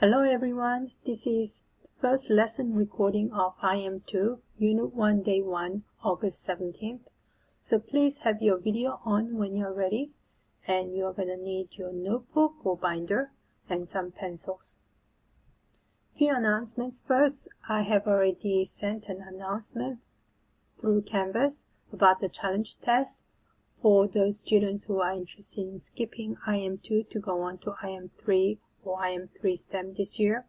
Hello everyone, this is the first lesson recording of IM2, Unit 1, Day 1, August 17th. So please have your video on when you're ready, and you're going to need your notebook or binder and some pencils. Few announcements. First, I have already sent an announcement through Canvas about the challenge test for those students who are interested in skipping IM2 to go on to IM3 or IM3 STEM this year.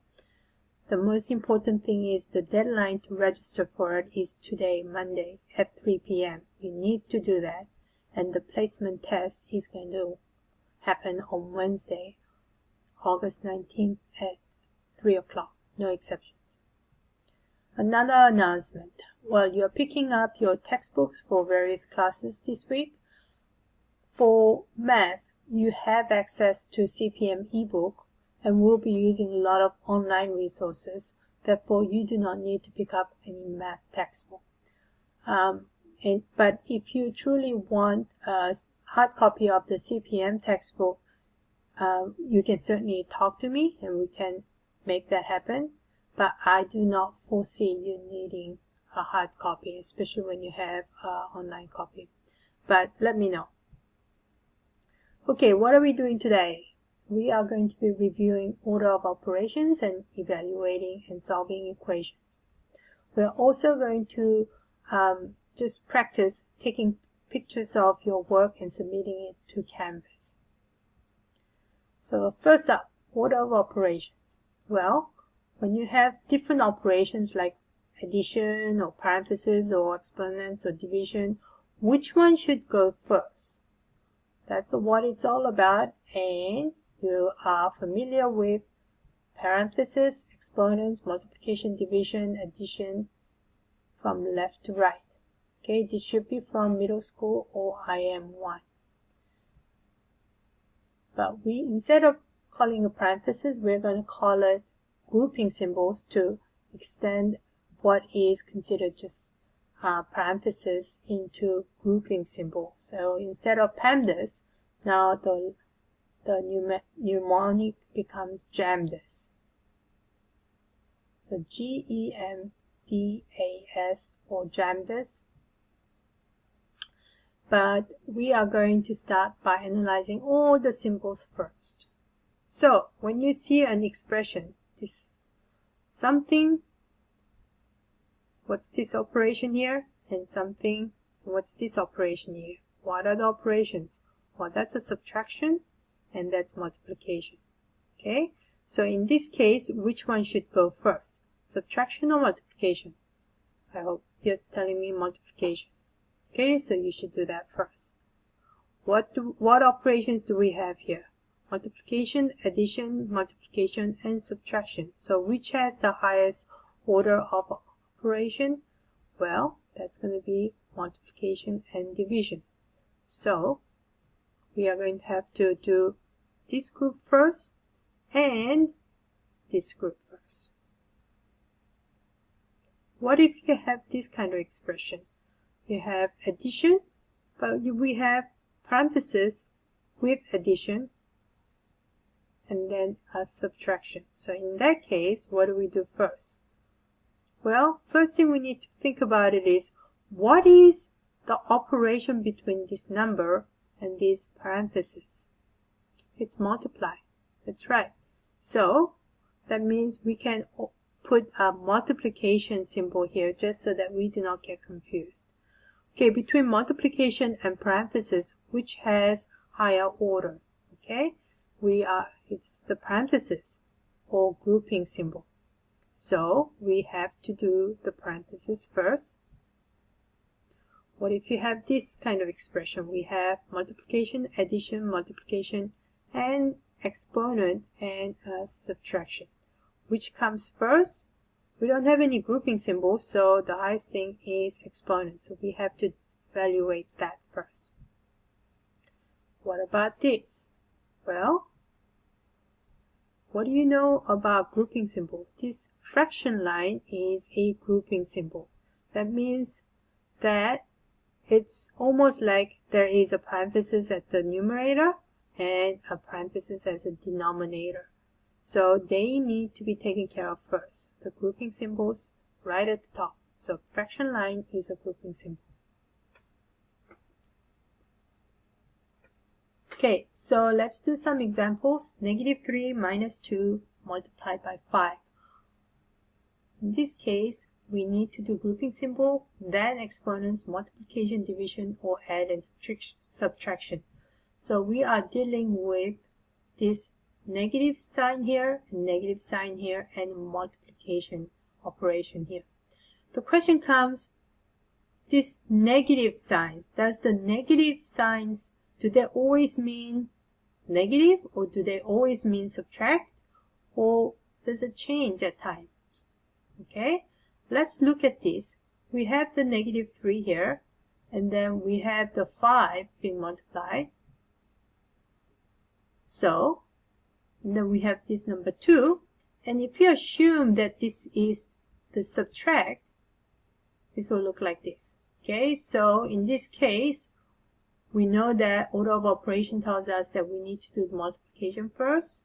The most important thing is the deadline to register for it is today, Monday at 3 p.m. You need to do that. And the placement test is going to happen on Wednesday, August 19th at 3 o'clock. No exceptions. Another announcement. While you're picking up your textbooks for various classes this week, for math, you have access to CPM ebook and will be using a lot of online resources. Therefore, you do not need to pick up any math textbook. But if you truly want a hard copy of the CPM textbook, you can certainly talk to me and we can make that happen. But I do not foresee you needing a hard copy, especially when you have an online copy. But let me know. Okay, what are we doing today? We are going to be reviewing order of operations and evaluating and solving equations. We're also going to just practice taking pictures of your work and submitting it to Canvas. So first up, order of operations. Well, when you have different operations like addition or parentheses or exponents or division, which one should go first? That's what it's all about, and you are familiar with parentheses, exponents, multiplication, division, addition from left to right. Okay, this should be from middle school or IM1. But instead of calling a parenthesis, we're going to call it grouping symbols to extend what is considered just parentheses into grouping symbols. So instead of PEMDAS, now the mnemonic becomes JAMDAS. So GEMDAS or JAMDAS. But we are going to start by analyzing all the symbols first. So when you see an expression, this something, what's this operation here? And something, what's this operation here? What are the operations? Well, that's a subtraction and that's multiplication. Okay, so in this case, which one should go first? Subtraction or multiplication? I hope you're telling me multiplication. Okay, so you should do that first. What operations do we have here? Multiplication, addition, multiplication, and subtraction. So which has the highest order of operation? Well, that's going to be multiplication and division. So we are going to have to do this group first and this group first. What if you have this kind of expression? You have addition, but we have parentheses with addition and then a subtraction. So in that case, what do we do first? Well, first thing we need to think about it is, what is the operation between this number and these parentheses? It's multiply. That's right. So that means we can put a multiplication symbol here just so that we do not get confused. Okay, between multiplication and parentheses, which has higher order? Okay, it's the parentheses or grouping symbol. So we have to do the parentheses first. What if you have this kind of expression? We have multiplication, addition, multiplication, and exponent and subtraction. Which comes first? We don't have any grouping symbols, so the highest thing is exponent. So we have to evaluate that first. What about this? Well, what do you know about grouping symbol? This fraction line is a grouping symbol. That means that it's almost like there is a parenthesis at the numerator and a parenthesis as a denominator. So they need to be taken care of first. The grouping symbols right at the top. So fraction line is a grouping symbol. Okay, so let's do some examples. -3 minus 2 multiplied by 5. In this case, we need to do grouping symbol, then exponents, multiplication, division, or add and subtraction. So we are dealing with this negative sign here, and negative sign here, and multiplication operation here. The question comes, these negative signs, does the negative signs, do they always mean negative, or do they always mean subtract, or does it change at times? Okay, let's look at this. We have the -3 here, and then we have the 5 being multiplied. So, and then we have this number 2, and if you assume that this is the subtract, this will look like this. Okay, so in this case, we know that order of operation tells us that we need to do the multiplication first.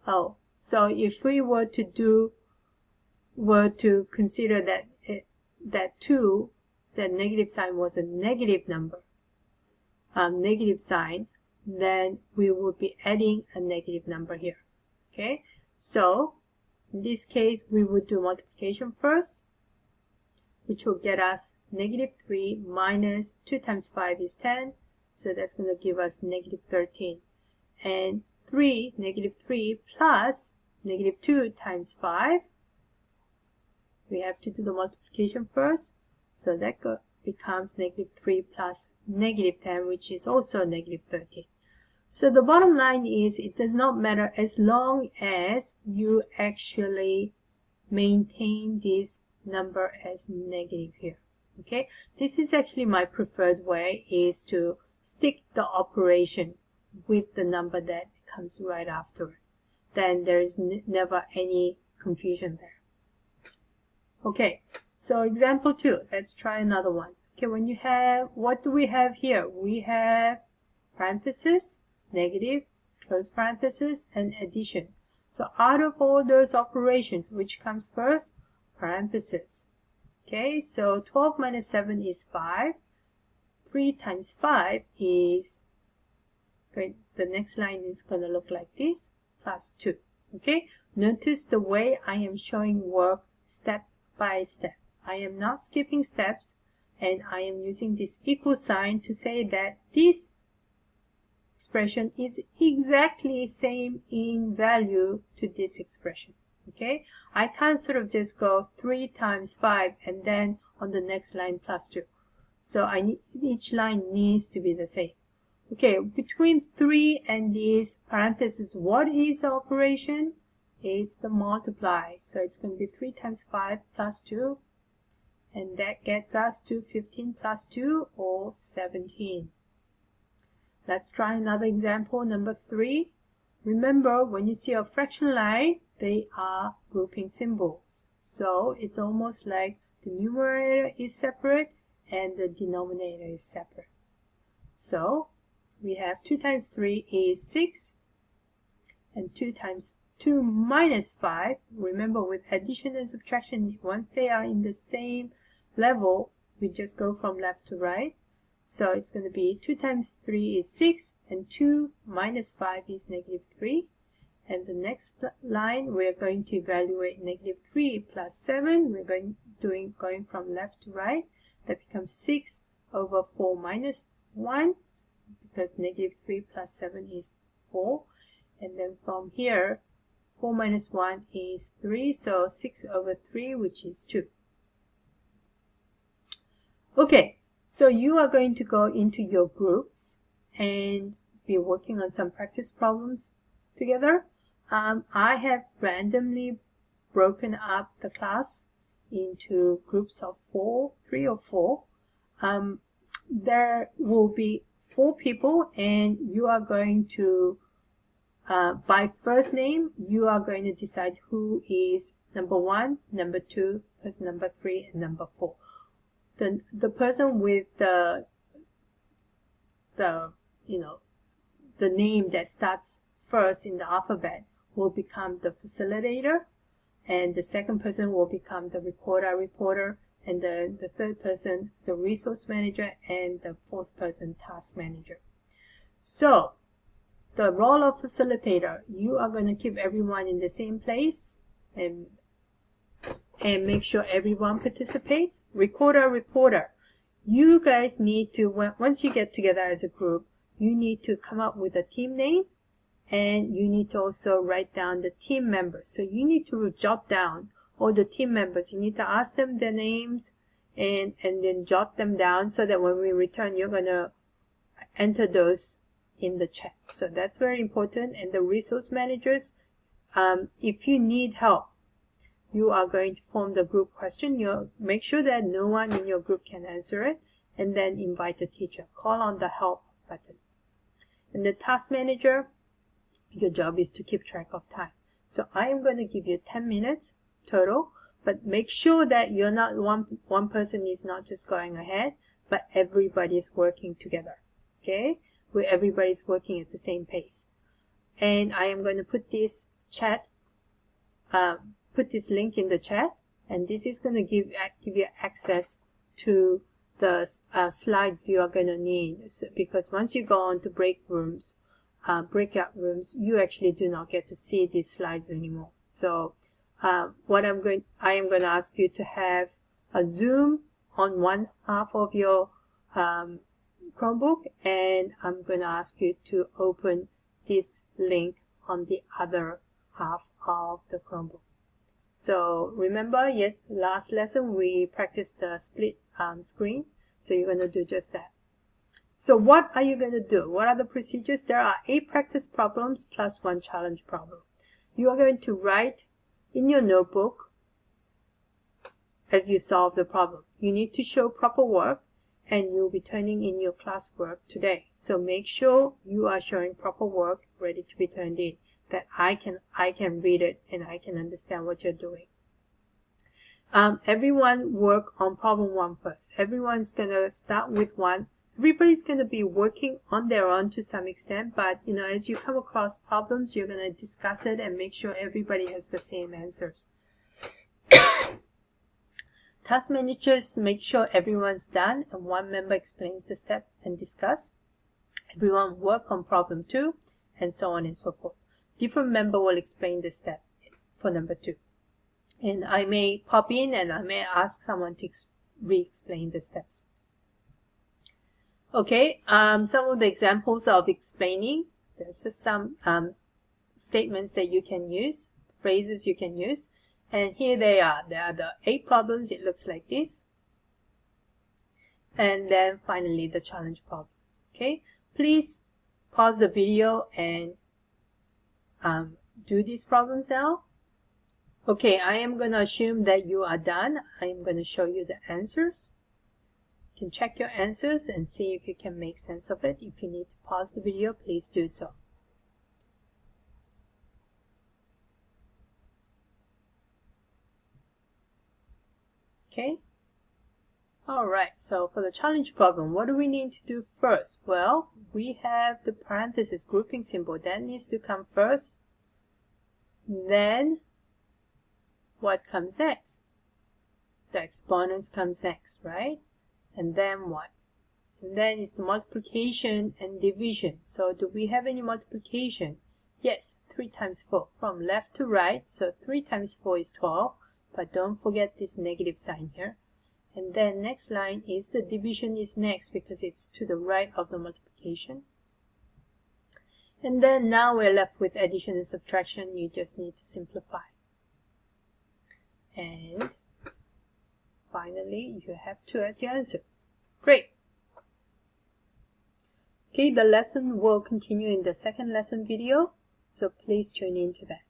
Oh, so if we were to consider that that 2, that negative sign was a negative number, negative sign, then we would be adding a negative number here. Okay, so in this case we would do multiplication first, which will get us -3 minus 2 times 5 is 10, so that's going to give us -13. And -3 plus -2 times 5, we have to do the multiplication first, so that becomes -3 plus -10, which is also -13. So the bottom line is, it does not matter as long as you actually maintain this number as negative here. Okay, this is actually my preferred way, is to stick the operation with the number that comes right after it. Then there is never any confusion there. Okay, so example 2, let's try another one. Okay, when you have, what do we have here? We have parenthesis, negative, close parenthesis, and addition. So out of all those operations, which comes first? Parenthesis. Okay, so 12 minus 7 is 5. 3 times 5 is, okay, the next line is going to look like this, plus 2. Okay, notice the way I am showing work step by step. I am not skipping steps, and I am using this equal sign to say that this expression is exactly same in value to this expression. Okay, I can't sort of just go 3 times 5 and then on the next line plus 2. So each line needs to be the same. Okay, between 3 and this parenthesis, what is the operation? It's the multiply. So it's going to be 3 times 5 plus 2. And that gets us to 15 plus 2, or 17. Let's try another example, number 3. Remember, when you see a fraction line, they are grouping symbols. So it's almost like the numerator is separate and the denominator is separate. So we have 2 times 3 is 6, and 2 times 2 minus 5, remember with addition and subtraction, once they are in the same level, we just go from left to right. So it's going to be 2 times 3 is 6, and 2 minus 5 is -3. And the next line, we're going to evaluate -3 plus 7. We're going from left to right. That becomes 6 over 4 minus 1, because -3 plus 7 is 4. And then from here, 4 minus 1 is 3, so 6 over 3, which is 2. Okay, so you are going to go into your groups and be working on some practice problems together. I have randomly broken up the class into groups of 3 or 4. There will be 4 people, and you are going to, by first name, you are going to decide who is number 1, number 2, person number 3, and number 4. The person with the the name that starts first in the alphabet will become the facilitator, and the second person will become the reporter, and the third person, the resource manager, and the fourth person, task manager. So the role of facilitator, you are going to keep everyone in the same place and make sure everyone participates. Reporter, you guys need to, once you get together as a group, you need to come up with a team name, and you need to also write down the team members. So you need to jot down all the team members. You need to ask them their names and then jot them down, so that when we return, you're going to enter those in the chat. So that's very important. And the resource managers, if you need help, you are going to form the group question. You make sure that no one in your group can answer it, and then invite a teacher. Call on the help button. And the task manager, your job is to keep track of time. So I am going to give you 10 minutes total, but make sure that you're not one person is not just going ahead, but everybody is working together. Okay, where everybody's working at the same pace. And I am going to put this link in the chat, and this is going to give you access to the slides you are going to need. So, because once you go on to breakout rooms, you actually do not get to see these slides anymore. So I am going to ask you to have a Zoom on one half of your Chromebook, and I'm going to ask you to open this link on the other half of the Chromebook. So remember, last lesson we practiced the split screen, so you're going to do just that. So what are you going to do? What are the procedures? There are 8 practice problems plus 1 challenge problem. You are going to write in your notebook as you solve the problem. You need to show proper work, and you'll be turning in your classwork today. So make sure you are showing proper work ready to be turned in, that I can read it and I can understand what you're doing. Everyone work on problem 1 first. Everyone's going to start with 1. Everybody's going to be working on their own to some extent, but as you come across problems, you're going to discuss it and make sure everybody has the same answers. Task managers make sure everyone's done, and one member explains the step and discuss. Everyone work on problem 2, and so on and so forth. Different member will explain the step for number 2. And I may pop in and I may ask someone to re-explain the steps. Okay, some of the examples of explaining. There's just some statements that you can use, phrases you can use. And here they are. There are the 8 problems. It looks like this. And then finally the challenge problem. Okay, please pause the video and do these problems now. Okay, I am going to assume that you are done. I am going to show you the answers. You can check your answers and see if you can make sense of it. If you need to pause the video, please do so. Okay. Alright, so for the challenge problem, what do we need to do first? Well, we have the parenthesis grouping symbol. That needs to come first. Then, what comes next? The exponents comes next, right? And then what? And then it's the multiplication and division. So do we have any multiplication? Yes, 3 times 4. From left to right, so 3 times 4 is 12. But don't forget this negative sign here. And then next line is the division is next because it's to the right of the multiplication. And then now we're left with addition and subtraction. You just need to simplify. And finally, you have 2 as your answer. Great. Okay, the lesson will continue in the second lesson video, so please tune into that.